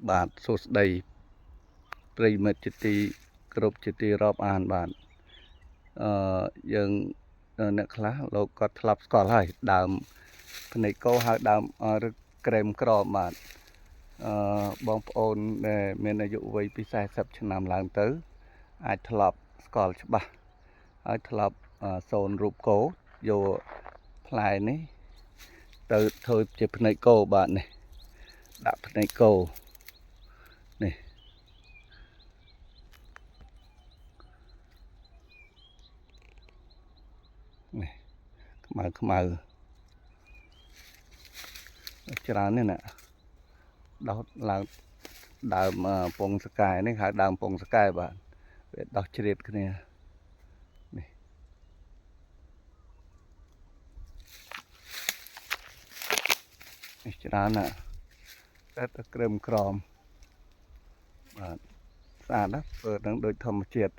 បាទសួស្តីប្រិយមិត្តជាទីគោរពជាទីរាប់អានបាទយើងអ្នកខ្លះលោកគាត់ធ្លាប់ស្គាល់ហើយដើមភ្នែកគោហៅដើមឬក្រែមក្របាទបងប្អូនដែលមានអាយុវ័យពី40ឆ្នាំឡើងទៅអាចធ្លាប់ស្គាល់ច្បាស់ហើយធ្លាប់សូនរូបគោយកផ្លែនេះទៅធ្វើជាភ្នែកគោបាទនេះដាក់ភ្នែកគោនេះនេះខ្មៅច្រើននេះណាដោតឡើងដើមពងសកែនេះហៅដើមពងសកែបាទវាដោះជ្រៀតគ្នានេះច្រើនណាតែក្រឹមក្រមបាទស្អាតណាស់ធ្វើនឹងដូចធម្មជាតិ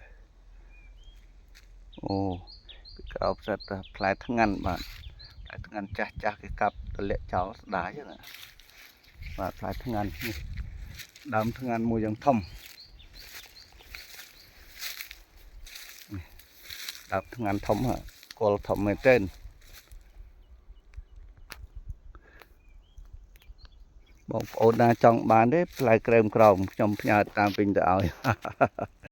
អូពីក្រោបសិតផ្លែថ្ងាន់បាទផ្លែថ្ងាន់ចាស់គេកាប់ទម្លាក់ចោលស្ដាយណាបាទផ្លែថ្ងាន់នេះដើមថ្ងាន់មួយយ៉ាងធំដើមថ្ងាន់ធំគល់ធំមែនទែនបងប្អូនណាចង់បានទេផ្លែក្រែមក្រោមខ្ញុំផ្ញើតាមវិញទៅឲ្យ